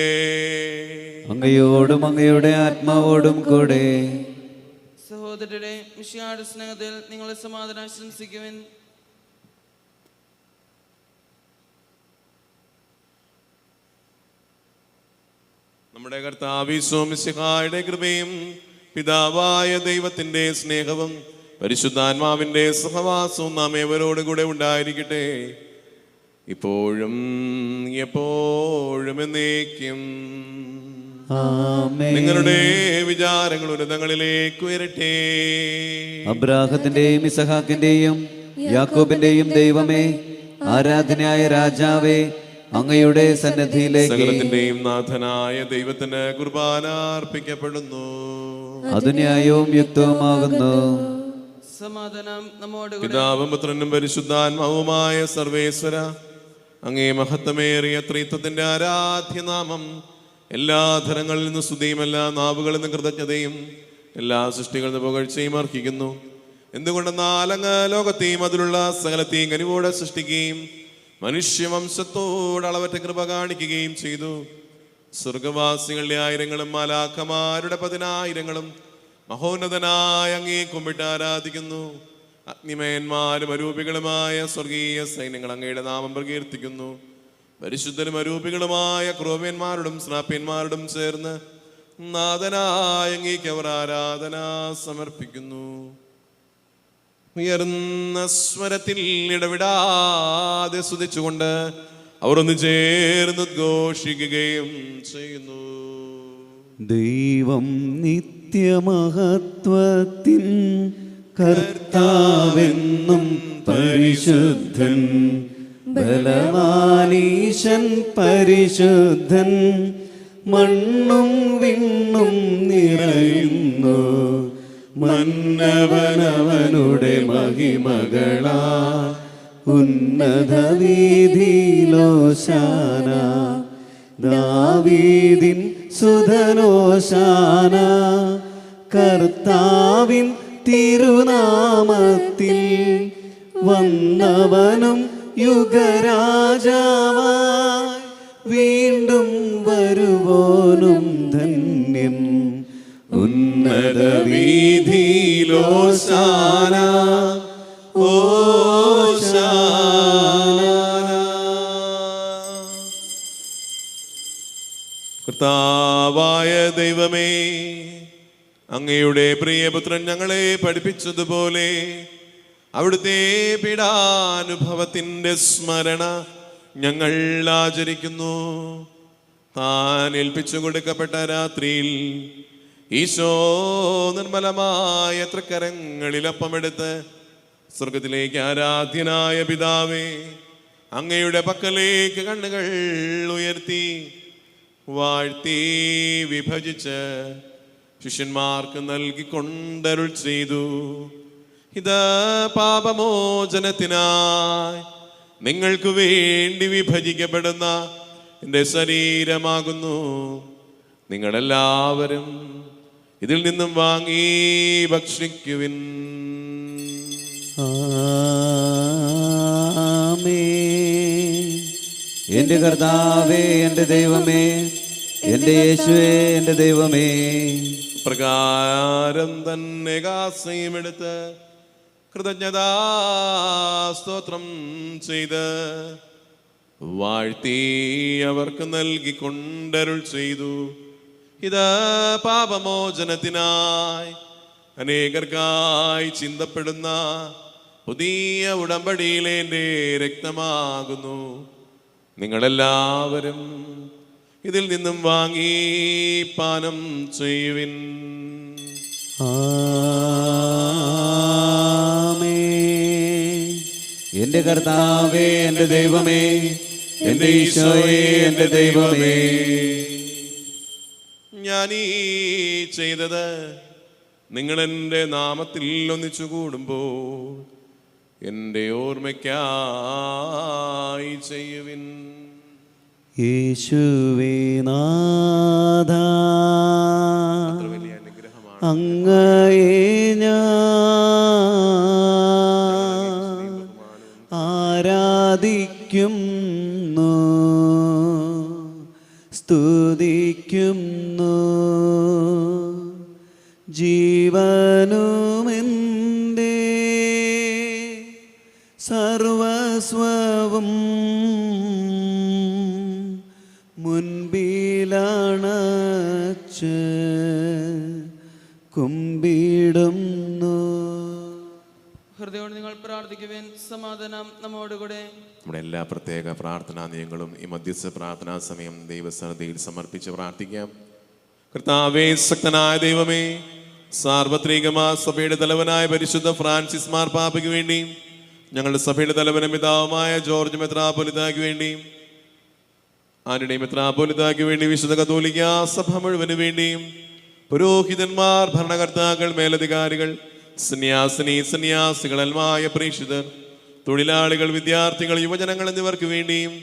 അങ്ങയോടും അങ്ങയുടെ ആത്മാവോടും കൂടെ. സഹോദരരെ, മിശിഹായുടെ സ്നേഹത്തിൽ നിങ്ങളെ സമാധാനം ആശംസിക്കുവിൻ. നമ്മുടെ കർത്താവ് മിശിഹായുടെ കൃപയും പിതാവായ ദൈവത്തിന്റെ സ്നേഹവും പരിശുദ്ധാത്മാവിന്റെ സഹവാസവും നാം ഏവരോടും കൂടെ ഉണ്ടായിരിക്കട്ടെ, ഇപ്പോഴും എപ്പോഴും എന്നേക്കും. ആമേൻ. നിങ്ങളുടെ വിചാരങ്ങൾ ഉന്നതങ്ങളിലേക്ക് ഉയരട്ടെ. അബ്രാഹത്തിന്റെയും ഇസഹാക്കിന്റെയും യാക്കോബിന്റെയും ദൈവമേ, ആരാധനയായ രാജാവേ, അങ്ങയുടെ സന്നിധിയിലേക്ക് സകലത്തിന്റെയും നാഥനായ ദൈവത്തിന് കുർബാന അർപ്പിക്കപ്പെടുന്നു. അത് ന്യായവും യുക്തവുമാകുന്നു. സമാധാനം നമ്മോടുകൂടെ. പിതാവും പുത്രനും പരിശുദ്ധാത്മാവുമായ സർവേശ്വര, അങ്ങേ മഹത്വമേറിയ ത്രിത്വത്തിന്റെ ആരാധ്യനാമം എല്ലാ ധരങ്ങളിൽ നിന്ന് സ്തുതിയും എല്ലാ നാവുകളിൽ നിന്ന് കൃതജ്ഞതയും എല്ലാ സൃഷ്ടികളിൽ നിന്ന് പുകഴ്ചയും അർഹിക്കുന്നു. എന്തുകൊണ്ടെന്നാൽ അങ്ങ് ലോകത്തെയും അതിലുള്ള സകലത്തെയും കനിവോടെ സൃഷ്ടിക്കുകയും മനുഷ്യവംശത്തോട് അളവറ്റ കൃപ കാണിക്കുകയും ചെയ്തു. സ്വർഗവാസികളുടെ ആയിരങ്ങളും മാലാഖമാരുടെ 10,000ങ്ങളും മഹോന്നതനായ അങ്ങേ കുമ്പിട്ട് ആരാധിക്കുന്നു. അഗ്നിമയന്മാരും അരൂപികളുമായ സ്വർഗീയ സൈന്യങ്ങൾ അങ്ങയുടെ നാമം പ്രകീർത്തിക്കുന്നു. പരിശുദ്ധരും അരൂപികളുമായ ക്രോവ്യന്മാരോടും സ്നാപ്യന്മാരോടും ചേർന്ന് നാഥനായ അങ്ങേക്ക് അവർ ആരാധന സമർപ്പിക്കുന്നു. ഉയർന്ന സ്വരത്തിൽ ഇടവിടാതെ സ്തുതിച്ചുകൊണ്ട് അവർ ഒന്ന് ചേർന്ന് ഉദ്ഘോഷിക്കുകയും ചെയ്യുന്നു. ദൈവം നിത്യമഹത്വത്തിൻ കർത്താവെന്നും പരിശുദ്ധൻ, ബലവാനീശൻ പരിശുദ്ധൻ, മണ്ണും വിണ്ണും നിറയുന്നു. മന്നവനവനുടെ മഹിമകളാ ഉന്നത വീതിയിലോശാന. ദാവീദിൻ സുധനോശാന. കർത്താവിൻ തിരുനാമത്തിൽ വന്നവനും യുഗരാജാവായി വീണ്ടും വരുവോനും ധന്യം. ഉന്നത ഉന്നത വീതിയിലോശാന കർത്താവായ ദൈവമേ, അങ്ങയുടെ പ്രിയപുത്രൻ ഞങ്ങളെ പഠിപ്പിച്ചതുപോലെ അവിടുത്തെ പീഡാനുഭവത്തിൻ്റെ സ്മരണ ഞങ്ങൾ ആചരിക്കുന്നു. താൻ ഏൽപ്പിച്ചു കൊടുക്കപ്പെട്ട രാത്രിയിൽ ഈശോ നിർമ്മലമായ തൃക്കരങ്ങളിൽ അപ്പമെടുത്ത് സ്വർഗത്തിലേക്ക് ആരാധ്യനായ പിതാവേ, അങ്ങയുടെ പക്കലേക്ക് കണ്ണുകൾ ഉയർത്തി വാഴ്ത്തി വിഭജിച്ച് ശിഷ്യന്മാർക്ക് നൽകിക്കൊണ്ടരുൾ ചെയ്തു. ഇത് പാപമോചനത്തിനായി നിങ്ങൾക്ക് വേണ്ടി വിഭജിക്കപ്പെടുന്ന എൻ്റെ ശരീരമാകുന്നു. നിങ്ങളെല്ലാവരും ഇതിൽ നിന്നും വാങ്ങി ഭക്ഷിക്കുവിൻ. ആമേൻ. എന്റെ കർത്താവേ, എന്റെ ദൈവമേ, എന്റെ യേശുവേ, എന്റെ ദൈവമേ. പ്രകാരം തന്നെ കാസയുമെടുത്ത് കൃതജ്ഞതാ സ്തോത്രം ചെയ്ത് വാഴ്ത്തി അവർക്ക് നൽകിക്കൊണ്ടരുൾ ചെയ്തു. ഇത് പാപമോചനത്തിനായി അനേകർക്കായി ചിന്തപ്പെടുന്ന പുതിയ ഉടമ്പടിയിലെ എൻ്റെ രക്തമാകുന്നു. നിങ്ങളെല്ലാവരും ഇതിൽ നിന്നും വാങ്ങി പാനം ചെയ്യുവിൻ. ആമേൻ. എന്റെ കർത്താവേ, എന്റെ ദൈവമേ, എന്റെ ഈശോയേ, എന്റെ ദൈവമേ. ഞാൻ ഈ ചെയ്തത് നിങ്ങൾ എൻ്റെ നാമത്തിൽ ഒന്നിച്ചു കൂടുമ്പോൾ എൻ്റെ ഓർമ്മയ്ക്കായി ചെയ്യുവിൻ. യേശുവേ നാഥ, വലിയ അനുഗ്രഹമാണ് അങ്ങയെ ഞാൻ ആരാധിക്കുന്നു, സ്തുതിക്കുന്നു. ജീവനുമെൻ്റെ സർവസ്വവും മുൻപിലാണച്ച് കുമ്പിടുന്നു. ഹൃദയോട് നിങ്ങൾ പ്രാർത്ഥിക്കുവിൻ. സമാധാനം നമ്മോടുകൂടെ. നമ്മുടെ എല്ലാ പ്രത്യേക പ്രാർത്ഥനാ നയങ്ങളും ഈ മധ്യസ്ഥ പ്രാർത്ഥനാ സമയം ദൈവസന്നിധിയിൽ സമർപ്പിച്ച് പ്രാർത്ഥിക്കാം. കർത്താവേ, ശക്തനായ ദൈവമേ, സാർവത്രികമാ സഭയുടെ തലവനായ പരിശുദ്ധ ഫ്രാൻസിസ് മാർപ്പാപ്പയ്ക്ക് വേണ്ടിയും ഞങ്ങളുടെ സഭയുടെ തലവനും പിതാവുമായ ജോർജ് മെത്രാപ്പൊലിത്തായ്ക്ക് വേണ്ടിയും ആരുടെ മെത്രാപ്പൊലിത്തായ്ക്ക് വേണ്ടി വിശുദ്ധ കത്തോലിക്ക സഭ മുഴുവന് വേണ്ടിയും പുരോഹിതന്മാർ, ഭരണകർത്താക്കൾ, മേലധികാരികൾ, സന്യാസികളൽമായ പ്രേക്ഷിതർ, തൊഴിലാളികൾ, വിദ്യാർത്ഥികൾ, യുവജനങ്ങൾ എന്നിവർക്ക് വേണ്ടിയും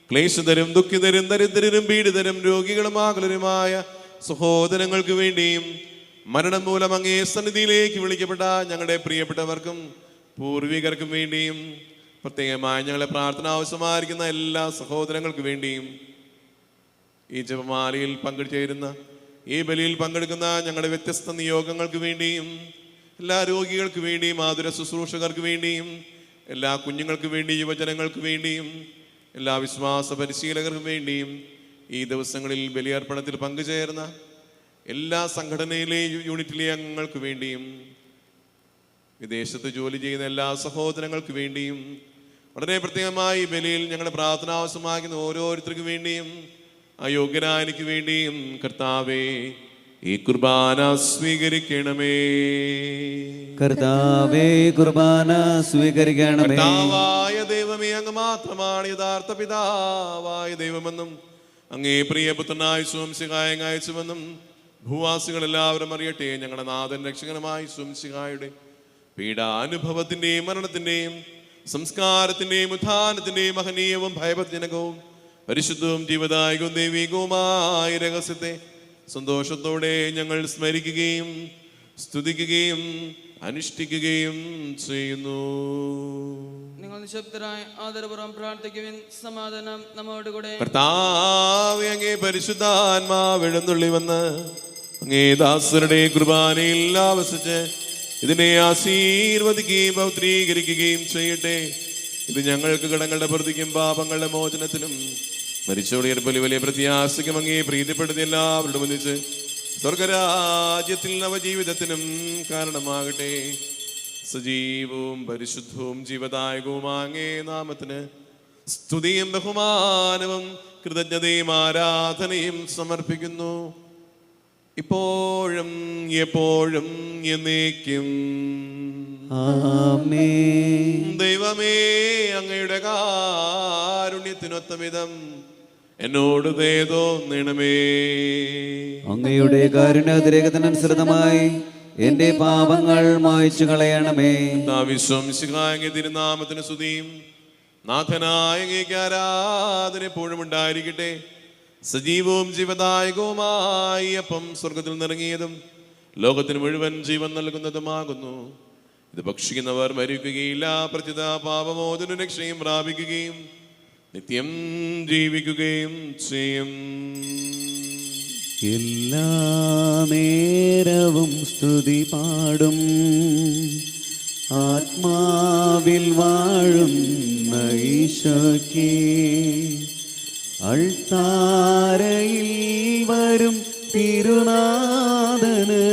ക്ലേശിതരും ദുഃഖിതരും ദരിദ്രരും പീഡിതരും രോഗികളും ആകുലരുമായ സഹോദരങ്ങൾക്ക് വേണ്ടിയും മരണം മൂലം അങ്ങേ സന്നിധിയിലേക്ക് വിളിക്കപ്പെട്ട ഞങ്ങളുടെ പ്രിയപ്പെട്ടവർക്കും പൂർവികർക്കും വേണ്ടിയും പ്രത്യേകമായി ഞങ്ങളെ പ്രാർത്ഥന ആവശ്യമായിരിക്കുന്ന എല്ലാ സഹോദരങ്ങൾക്ക് വേണ്ടിയും ഈ ജപമാലയിൽ പങ്കുചേരുന്ന ഈ ബലിയിൽ പങ്കെടുക്കുന്ന ഞങ്ങളുടെ വ്യത്യസ്ത നിയോഗങ്ങൾക്ക് വേണ്ടിയും എല്ലാ രോഗികൾക്ക് വേണ്ടിയും ആതുര ശുശ്രൂഷകർക്ക് വേണ്ടിയും എല്ലാ കുഞ്ഞുങ്ങൾക്ക് വേണ്ടി യുവജനങ്ങൾക്ക് വേണ്ടിയും എല്ലാ വിശ്വാസ പരിശീലകർക്കും വേണ്ടിയും ഈ ദിവസങ്ങളിൽ ബലിയർപ്പണത്തിൽ പങ്കുചേർന്ന എല്ലാ സംഘടനയിലെ യൂണിറ്റിലെ അംഗങ്ങൾക്ക് വേണ്ടിയും വിദേശത്ത് ജോലി ചെയ്യുന്ന എല്ലാ സഹോദരങ്ങൾക്ക് വേണ്ടിയും വളരെ പ്രത്യേകമായി ബലിയിൽ ഞങ്ങളുടെ പ്രാർത്ഥന ആവശ്യമാക്കുന്ന ഓരോരുത്തർക്ക് വേണ്ടിയും അയോഗ്യനായ എനിക്ക് വേണ്ടിയും കർത്താവേ ഈ കുർബാന സ്വീകരിക്കണമേ. കർത്താവേ, കുർബാന സ്വീകരിക്കണമേ. കർത്താവായ ദൈവമേ, അങ്ങ് മാത്രമാണ് യഥാർത്ഥ പിതാവായ ദൈവമെന്നും അങ്ങേ പ്രിയപുത്രനായ സ്വംശിഹായ അയച്ചുവെന്നും ഭൂവാസികൾ എല്ലാവരും അറിയട്ടെ. ഞങ്ങളുടെ നാഥൻ രക്ഷകനുമായ സ്വംശിഹായുടെ പീഡാനുഭവത്തിന്റെയും മരണത്തിന്റെയും സംസ്കാരത്തിന്റെയും ഉത്ഥാനത്തിന്റെയും മഹനീയവും ഭയഭജനകവും പരിശുദ്ധവും ജീവദായകവും ദൈവികവുമായ രഹസ്യത്തെ സന്തോഷത്തോടെ ഞങ്ങൾ സ്മരിക്കുകയും സ്തുതിക്കുകയും അനുഷ്ഠിക്കുകയും ചെയ്യുന്നു. നിങ്ങൾ നിശബ്ദരായി ആദരപൂർവ്വം പ്രാർത്ഥിക്കുവിൻ. സമാധാനം നമ്മോടുകൂടെ. കർത്താവേ, അങ്ങേ പരിശുദ്ധാത്മാവ് എഴുന്നള്ളി വന്ന് അങ്ങേ ദാസരുടെ കുർബാനയിൽ ആവസിച്ച് ഇതിനെ ആശീർവദിക്കുകയും പൗത്രീകരിക്കുകയും ചെയ്യട്ടെ. ഇത് ഞങ്ങൾക്ക് കടങ്ങളുടെ പ്രതിക്കും പാപങ്ങളുടെ മോചനത്തിനും മരിച്ചോടിയർപ്പലി വലിയ പ്രത്യാശയ്ക്കും അങ്ങേ പ്രീതിപ്പെടുത്തി എല്ലാവരുടെ ഒന്നിച്ച് സ്വർഗരാജ്യത്തിൽ നവജീവിതത്തിനും കാരണമാകട്ടെ. സജീവവും പരിശുദ്ധവും ജീവദായകവും അങ്ങേ നാമത്തിന് സ്തുതിയും ബഹുമാനവും കൃതജ്ഞതയും ആരാധനയും സമർപ്പിക്കുന്നു, ഇപ്പോഴും എപ്പോഴും എന്നേക്കും. ആമേൻ. ദൈവമേ, അങ്ങയുടെ കാരുണ്യത്തിനൊത്ത വിധം എന്നോട് ദയ തോന്നണമേ. അങ്ങയുടെ കാരുണ്യാതിരേകത്തിനനുസൃതമായി എന്റെ പാപങ്ങൾ മായ്ച്ചു കളയണമേ. വിശ്വംസികായ തിരുനാമത്തിന് സ്തുതിയും നാഥനായ അങ്ങേക്ക് ആരാധന എപ്പോഴും ഉണ്ടായിരിക്കട്ടെ. സജീവവും ജീവദായകവുമായി അപ്പം സ്വർഗത്തിൽ നിറങ്ങിയതും ലോകത്തിന് മുഴുവൻ ജീവൻ നൽകുന്നതുമാകുന്നു. ഇത് ഭക്ഷിക്കുന്നവർ മരിക്കുകയില്ല, പ്രത്യുത പാപമോചന രക്ഷയും പ്രാപിക്കുകയും നിത്യം ജീവിക്കുകയും ചെയ്യും. എല്ലാ നേരവും സ്തുതി പാടും ആത്മാവിൽ വാഴുന്ന ഈശോയ്ക്ക്. അൾത്താരയിൽ വരും തിരുനാഥന്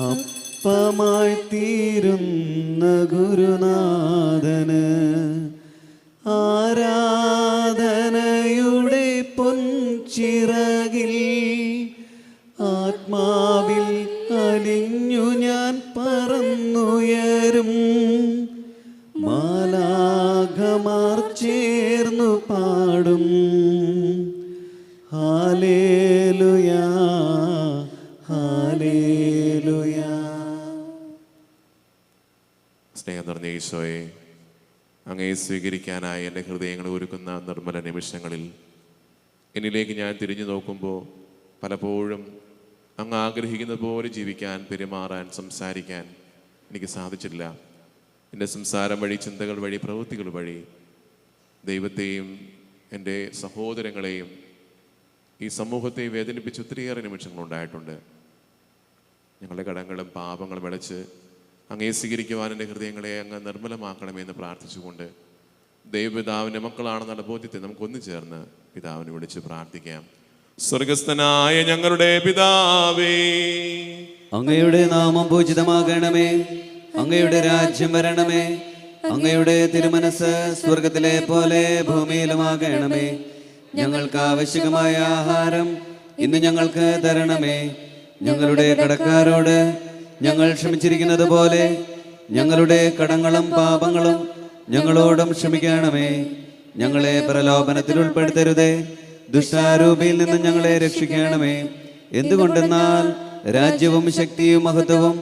അപ്പമായി തീരുന്ന ഗുരുനാഥന് ആരാധനയുടെ പൊൻചിറകിൽ ആത്മാവിൽ അലിഞ്ഞു ഞാൻ പറന്നുയരും. മാലാഖമാർ ചേർന്നു പാടും ഹല്ലേലൂയാ ഹല്ലേലൂയാ. സ്നേഹം നിറഞ്ഞ ഈശോയെ, അങ്ങയെ സ്വീകരിക്കാനായി എൻ്റെ ഹൃദയങ്ങൾ ഒരുക്കുന്ന നിർമ്മല നിമിഷങ്ങളിൽ എന്നിലേക്ക് ഞാൻ തിരിഞ്ഞു നോക്കുമ്പോൾ പലപ്പോഴും അങ്ങ് ആഗ്രഹിക്കുന്ന പോലെ ജീവിക്കാൻ, പെരുമാറാൻ, സംസാരിക്കാൻ എനിക്ക് സാധിച്ചില്ല. എൻ്റെ സംസാരം വഴി, ചിന്തകൾ വഴി, പ്രവൃത്തികൾ വഴി ദൈവത്തെയും എൻ്റെ സഹോദരങ്ങളെയും ഈ സമൂഹത്തെ വേദനിപ്പിച്ച് ഒത്തിരിയേറെ നിമിഷങ്ങളുണ്ടായിട്ടുണ്ട്. ഞങ്ങളുടെ കടങ്ങളും പാപങ്ങളും വിളച്ച് അങ്ങയെ സ്വീകരിക്കുവാൻ എൻ്റെ ഹൃദയങ്ങളെ അങ്ങ് നിർമ്മലമാക്കണമെന്ന് പ്രാർത്ഥിച്ചുകൊണ്ട് ദൈവപിതാവിൻ്റെ മക്കളാണെന്നുള്ള ബോധ്യത്തെ നമുക്കൊന്നു ചേർന്ന് പിതാവിനെ വിളിച്ച് പ്രാർത്ഥിക്കാം. സ്വർഗസ്ഥനായ ഞങ്ങളുടെ പിതാവേ, അങ്ങയുടെ നാമം പൂജിതമാകണമേ. അങ്ങയുടെ രാജ്യം വരണമേ. അങ്ങയുടെ തിരുമനസ് സ്വർഗത്തിലെ പോലെ ഭൂമിയിലുമാകണമേ. ഞങ്ങൾക്ക് ആവശ്യമായ ആഹാരം ഇന്ന് ഞങ്ങൾക്ക് തരണമേ. ഞങ്ങളുടെ കടക്കാരോട് ഞങ്ങൾ ക്ഷമിച്ചിരിക്കുന്നത് പോലെ ഞങ്ങളുടെ കടങ്ങളും പാപങ്ങളും ഞങ്ങളോടും ക്ഷമിക്കണമേ. ഞങ്ങളെ പ്രലോഭനത്തിൽ ഉൾപ്പെടുത്തരുതേ, ദുഷ്ടാരൂപിയിൽ നിന്ന് ഞങ്ങളെ രക്ഷിക്കണമേ. എന്തുകൊണ്ടെന്നാൽ രാജ്യവും ശക്തിയും മഹത്വവും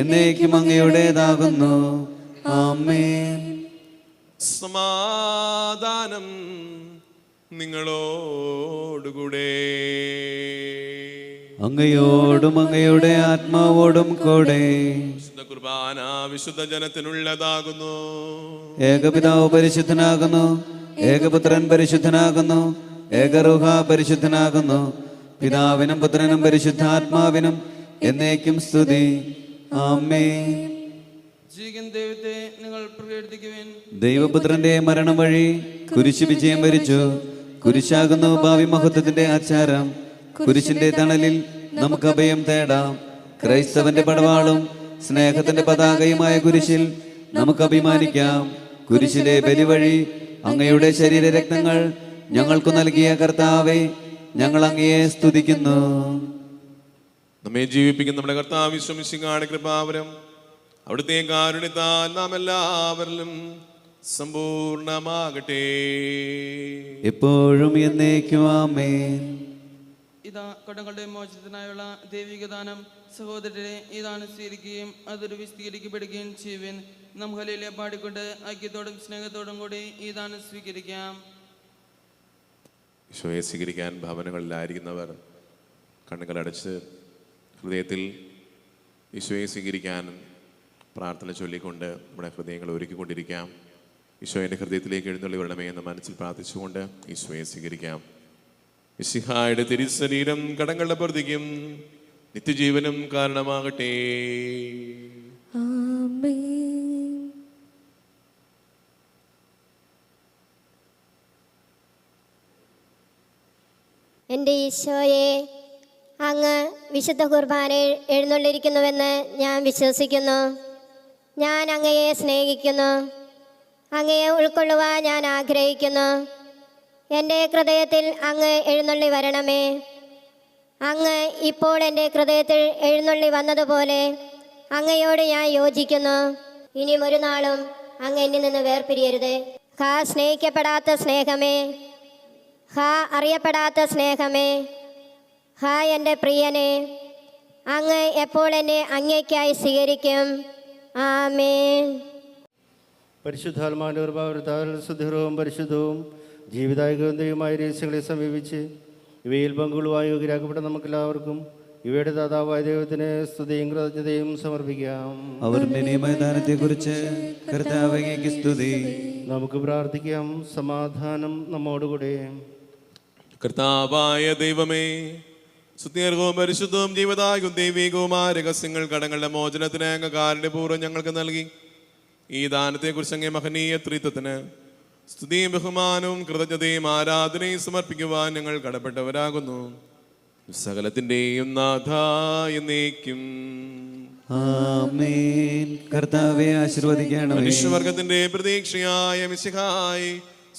എന്നേക്കും അങ്ങയുടേതാകുന്നു. ആമേൻ. സമാധാനം നിങ്ങളോടുകൂടെ. അങ്ങയോടും അങ്ങയുടെ ആത്മാവോടും കൂടെ. വിശുദ്ധ കുർബാന വിശുദ്ധ ജനത്തിനുള്ളതാകുന്നു. ഏകപിതാവ് പരിശുദ്ധനാകുന്നു, ഏകപുത്രൻ പരിശുദ്ധനാകുന്നു, ഏകരൂഹ പരിശുദ്ധനാകുന്നു. പിതാവിനും പുത്രനും പരിശുദ്ധാത്മാവിനും എന്നേക്കും സ്തുതി. ആമേൻ. ജീവിക്കുന്ന ദൈവത്തെ നിങ്ങൾ പ്രകീർത്തിക്കുവിൻ. ദൈവപുത്രന്റെ മരണം വഴി കുരിശ് വിജയം വരിച്ചു. കുരിശാകുന്നു ഭാവി മഹത്വത്തിന്റെ ആചാരം. കുരിശിന്റെ തണലിൽ നമുക്ക് അഭയം തേടാം. ക്രൈസ്തവന്റെ പടവാളും സ്നേഹത്തിന്റെ പതാകയുമായ കുരിശിൽ നമുക്ക് അഭിമാനിക്കാം. കുരിശിലെ ബലി വഴി അങ്ങയുടെ ശരീരരക്തങ്ങൾ ഞങ്ങൾക്ക് നൽകിയ കർത്താവേ, ഞങ്ങൾ അങ്ങയെ സ്തുതിക്കുന്നു. നമ്മെ ജീവിപ്പിക്കുന്ന നമ്മുടെ കർത്താവ് ഈശോമിശിഹായുടെ കൃപാവരം അവിടുത്തെ കാരുണ്യത്താൽ നാം എല്ലാവരിലും സമ്പൂർണമാകട്ടെ. എപ്പോഴും എന്നേക്കും ആമേൻ. ഇതാ കടങ്ങളുടെ മോചനത്തിനായുള്ള ദൈവിക ദാനം. സഹോദരരെ, ഈ ദാനം സ്വീകരിക്കുകയും അതൊരു വിസ്തീകരിക്കപ്പെടുകയും ചെയ്യുവിൻ. നാം ഹല്ലേലൂയ പാടിക്കൊണ്ട് ഐക്യത്തോടും സ്നേഹത്തോടും കൂടി ഈ ദാനം സ്വീകരിക്കാം. ഈശോയെ സ്വീകരിക്കാൻ ഭവനങ്ങളിലായിരിക്കുന്നവർ കണ്ണുകളടച്ച് ഹൃദയത്തിൽ ഈശോയെ സ്വീകരിക്കാൻ പ്രാർത്ഥന ചൊല്ലിക്കൊണ്ട് നമ്മുടെ ഹൃദയങ്ങൾ ഒരുക്കിക്കൊണ്ടിരിക്കാം. ഈശോയുടെ ഹൃദയത്തിലേക്ക് എഴുന്നള്ളി വരണമേ എന്ന് മനസ്സിൽ പ്രാർത്ഥിച്ചുകൊണ്ട് ഈശോയെ സ്വീകരിക്കാം. മിശിഹായുടെ തിരുശരീരം കടങ്ങളുടെ പ്രതിക്കും നിത്യജീവനും കാരണമാകട്ടെ. ആമേൻ. എൻ്റെ ഈശോയെ, അങ്ങ് വിശുദ്ധ കുർബാനയിൽ എഴുന്നള്ളിരിക്കുന്നുവെന്ന് ഞാൻ വിശ്വസിക്കുന്നു. ഞാൻ അങ്ങയെ സ്നേഹിക്കുന്നു. അങ്ങയെ ഉൾക്കൊള്ളുവാൻ ഞാൻ ആഗ്രഹിക്കുന്നു. എൻ്റെ ഹൃദയത്തിൽ അങ്ങ് എഴുന്നള്ളി വരണമേ. അങ്ങ് ഇപ്പോൾ എൻ്റെ ഹൃദയത്തിൽ എഴുന്നള്ളി വന്നതുപോലെ അങ്ങയോട് ഞാൻ യോജിക്കുന്നു. ഇനിയും ഒരു നാളും അങ്ങ് എന്നിൽ നിന്ന് വേർപിരിയരുത്. സ്നേഹിക്കപ്പെടാത്ത സ്നേഹമേ, അറിയപ്പെടാത്ത സ്നേഹമേ, എൻ്റെ പ്രിയനെ, അങ്ങ് എപ്പോൾ എന്നെ അങ്ങേക്കായി സ്വീകരിക്കും. ആമേൻ. പരിശുദ്ധാത്മാവിന്റെ കൃപാവൃത്താൽ സുദൃഢവും പരിശുദ്ധവും ജീവിതായികവും ദൈവമായ രഹസ്യങ്ങളെ സമീപിച്ച് ഇവയിൽ പങ്കുകൊള്ളുവാൻ യോഗ്യരാക്കപ്പെട്ട നമുക്കെല്ലാവർക്കും ഇവയുടെ ദാതാവായ ദൈവത്തിന് സ്തുതിയും കൃതജ്ഞതയും സമർപ്പിക്കാം. അവരുടെ നിയമദാനത്തെക്കുറിച്ച് കർത്താവേ അങ്ങേക്ക് സ്തുതി. നമുക്ക് പ്രാർത്ഥിക്കാം. സമാധാനം നമ്മോടുകൂടെ. കർത്താവായ ദൈവമേ, സുത്യർഹവും പരിശുദ്ധവും ജീവദായകവും ദൈവികവുമായ രഹസ്യങ്ങൾ കടങ്ങളുടെ മോചനത്തിന് അങ്ങ് കാരുണ്യപൂർവ്വം ഞങ്ങൾക്ക് നൽകി. ഈ ദാനത്തെക്കുറിച്ച് അങ്ങേ മഹനീയ ത്രിത്വത്തിന് സ്തുതിയും ബഹുമാനവും കൃതജ്ഞതയും ആരാധനയും സമർപ്പിക്കുവാൻ ഞങ്ങൾ കടപ്പെട്ടവരാകുന്നു. സകലത്തിൻ്റെയും നാഥ എന്നേക്കും. ആമേൻ. കർത്താവേ ആശീർവദിക്കണമേ. മനുഷ്യവർഗത്തിന്റെ പ്രതീക്ഷയായ മിശിഹായി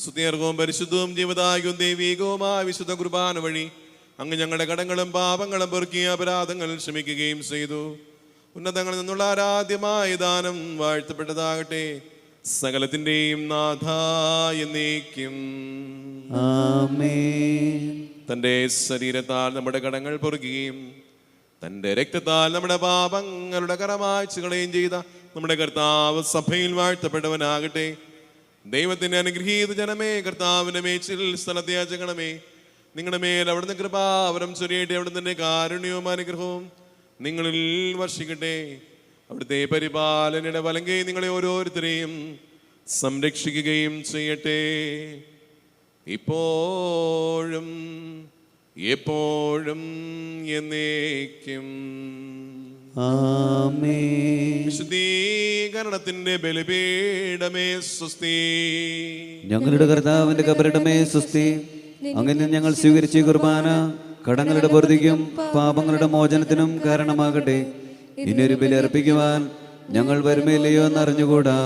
സ്തുത്യർഹവും പരിശുദ്ധവും ജീവദായകവും ദൈവികവുമായ വിശുദ്ധ കുർബാന വഴി അങ്ങ് ഞങ്ങളുടെ കടങ്ങളും പാപങ്ങളും പൊറുക്കിയ അപരാധങ്ങൾ ക്ഷമിക്കുകയും ചെയ്തു. ഉന്നതങ്ങളിൽ നിന്നുള്ള ആരാധ്യമായ ദാനം വാഴ്ത്തപ്പെട്ടതാകട്ടെ. സകലത്തിൻ്റെയും നാഥ എന്നേക്കും. ആമേൻ. തൻ്റെ ശരീരത്താൽ നമ്മുടെ കടങ്ങൾ പൊറുക്കുകയും തൻ്റെ രക്തത്താൽ നമ്മുടെ പാപങ്ങളുടെ കരമായ്ച്ചുകളയും ചെയ്ത നമ്മുടെ കർത്താവ് സഭയിൽ വാഴ്ത്തപ്പെട്ടവനാകട്ടെ. ദൈവത്തിന്റെ അനുഗ്രഹീത ജനമേ, കർത്താവിന്റെ മേച്ചിൽ സ്ഥലത്തെ യാചകണമേ. നിങ്ങളുടെ മേൽ അവിടുന്ന് കൃപാവരം ചൊരിയട്ടെ. അവിടുന്ന് കാരുണ്യവും അനുഗ്രഹവും നിങ്ങളിൽ വർഷിക്കട്ടെ. അവിടുത്തെ പരിപാലനയുടെ വലങ്കൈ നിങ്ങളെ ഓരോരുത്തരെയും സംരക്ഷിക്കുകയും ചെയ്യട്ടെ. ഇപ്പോഴും എപ്പോഴും എന്നേക്കും. ആമേൻ. വിശുദ്ധീകരണത്തിന്റെ ബലിപീഠമേ സ്വസ്തി. ഞങ്ങളുടെ കർത്താവിന്റെ കബറിടമേ സ്വസ്തി. അങ്ങനെ ഞങ്ങൾ സ്വീകരിച്ച ഈ കുർബാന കടങ്ങളുടെ പൊറുതിക്കും പാപങ്ങളുടെ മോചനത്തിനും കാരണമാകട്ടെ. ഇനിയൊരു ബലി അർപ്പിക്കുവാൻ ഞങ്ങൾ വരുമല്ലയോ എന്നറിഞ്ഞുകൂടാ.